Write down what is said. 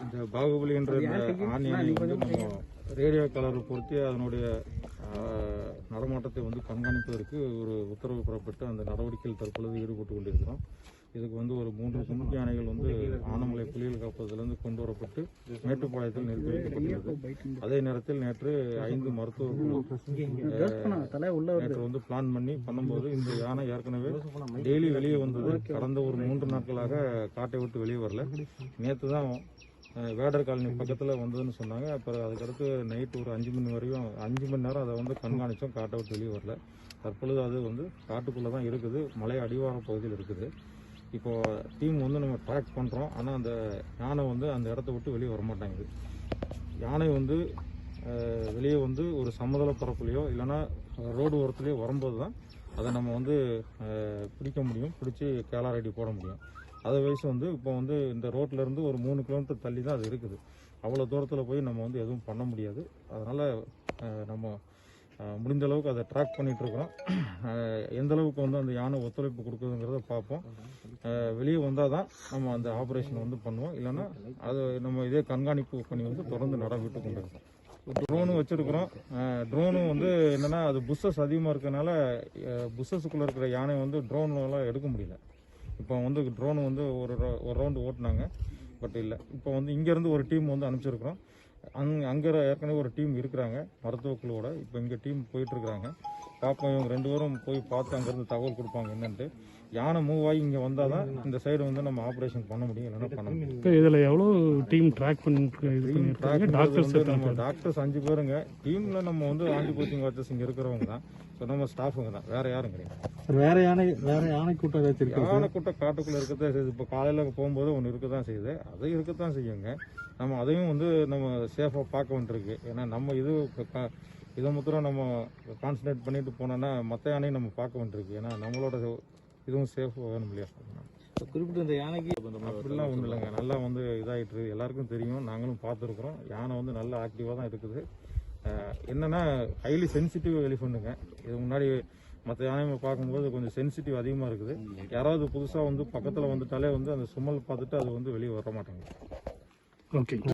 இந்த பாகுபலி என்ற இந்த ஆண் யானை வந்து நம்ம ரேடியோ கலரை பொறுத்து அதனுடைய நடமாட்டத்தை வந்து கண்காணிப்பதற்கு ஒரு உத்தரவு பெறப்பட்டு அந்த நடவடிக்கையில் தற்பொழுது ஈடுபட்டு கொண்டிருக்கிறோம். இதுக்கு வந்து ஒரு 3 குமுக்கி யானைகள் வந்து ஆனமலை புலிகள் காப்பதிலிருந்து கொண்டு வரப்பட்டு மேட்டுப்பாளையத்தில் நிறுத்தி வைக்கப்பட்டுள்ளது. அதே நேரத்தில் நேற்று 5 மருத்துவர்கள் நேற்று வந்து பிளான் பண்ணும்போது இந்த யானை ஏற்கனவே டெய்லி வெளியே வந்தது. கடந்த ஒரு 3 நாட்களாக காட்டை விட்டு வெளியே வரல. நேற்று தான் வேடர் காலனி பக்கத்தில் வந்ததுன்னு சொன்னாங்க. அப்புறம் அதுக்கடுத்து நைட்டு ஒரு 5 மணி வரையும் 5 மணி நேரம் அதை வந்து கண்காணித்தோம். காட்டை விட்டு வெளியே வரல. தற்பொழுது அது வந்து காட்டுக்குள்ளே தான் இருக்குது, மலை அடிவார பகுதியில் இருக்குது. இப்போ டீம் வந்து நம்ம ட்ராக் பண்ணுறோம். ஆனால் அந்த யானை வந்து அந்த இடத்த விட்டு வெளியே வரமாட்டேங்குது. யானை வந்து வெளியே வந்து ஒரு சமதள பரப்புலையோ இல்லைன்னா ரோடு ஓரத்துலேயோ வரும்போது தான் அதை நம்ம வந்து பிடிக்க முடியும், பிடிச்சி கேலாரடி போட முடியும். அதை வயசு வந்து இப்போ வந்து இந்த ரோட்லேருந்து ஒரு 3 கிலோமீட்டர் தள்ளி தான் அது இருக்குது. அவ்வளோ தூரத்தில் போய் நம்ம வந்து எதுவும் பண்ண முடியாது. அதனால் நம்ம முடிந்த அளவுக்கு அதை ட்ராக் பண்ணிகிட்ருக்குறோம். எந்த அளவுக்கு வந்து அந்த யானை ஒத்துழைப்பு கொடுக்குதுங்கிறத பார்ப்போம். வெளியே வந்தால் தான் நம்ம அந்த ஆப்ரேஷன் வந்து பண்ணுவோம். இல்லைன்னா அது நம்ம இதே கண்காணிப்பு பண்ணி வந்து தொடர்ந்து நடவிட்டு கொண்டு இருக்கோம். ட்ரோனும் வச்சுருக்குறோம். ட்ரோனும் வந்து என்னென்னா அது புஷ்ஷஸ் அதிகமாக இருக்கனால புஷ்ஷஸுக்குள்ளே இருக்கிற யானை வந்து ட்ரோன்லாம் எடுக்க முடியல. இப்போ வந்து ட்ரோன் வந்து ஒரு ரவுண்டு ஓட்டினாங்க, பட் இல்லை. இப்போ வந்து இங்கேருந்து ஒரு டீம் வந்து அனுப்பிச்சிருக்கிறோம். அங்கே ஏற்கனவே ஒரு டீம் இருக்கிறாங்க மருத்துவ குழுவோட. இப்போ இங்கே டீம் போயிட்டுருக்குறாங்க. பார்ப்போம், இவங்க 2 பேரும் போய் பார்த்து அங்கேருந்து தகவல் கொடுப்பாங்க என்னன்ட்டு. யானை மூவ் ஆகி இங்கே வந்தால் தான் இந்த சைடு வந்து நம்ம ஆப்ரேஷன் பண்ண முடியும், இல்லைன்னா பண்ண முடியும். இப்போ இதில் எவ்வளோ டீம் ட்ராக் நம்ம டாக்டர்ஸ் 5 பேருங்க. டீமில் நம்ம வந்து ஆன்டிபயோட்டிக் வாட்சர்ஸ் இங்கே இருக்கிறவங்க தான். ஸோ நம்ம ஸ்டாஃபுங்க தான், வேறு யாரும் கிடையாது. வேற யானை கூட்டம் ஏதாச்சும் இருக்கு? யானை கூட்டம் காட்டுக்குள்ளே இருக்கத்தான் செய்யுது. இப்போ காலையில் போகும்போது ஒன்று இருக்க தான் செய்யுது, அது இருக்கத்தான் செய்யுங்க. நம்ம அதையும் வந்து நம்ம சேஃபாக பார்க்க வேண்டியிருக்கு. ஏன்னா நம்ம இதை மாத்திரம் நம்ம கான்சன்ட்ரேட் பண்ணிட்டு போனோன்னா மற்ற யானையும் நம்ம பார்க்க வேண்டியிருக்கு. ஏன்னா நம்மளோட இதுவும் சேஃப் வேணும் இல்லையா? குறிப்பிட்ட இந்த யானைக்கு அப்படிலாம் ஒன்றும் இல்லைங்க. நல்லா வந்து இதாகிட்டு எல்லாருக்கும் தெரியும், நாங்களும் பார்த்துருக்குறோம். யானை வந்து நல்லா ஆக்டிவாக தான் இருக்குது. என்னென்னா ஹைலி சென்சிட்டிவ் எலிஃபண்ட்டுங்க. இது முன்னாடி மற்ற யானையை பார்க்கும்போது கொஞ்சம் சென்சிட்டிவ் அதிகமாக இருக்குது. யாராவது புதுசாக வந்து பக்கத்தில் வந்துட்டாலே வந்து அந்த சுமல் பார்த்துட்டு அது வந்து வெளியே வர மாட்டாங்க. ஓகே.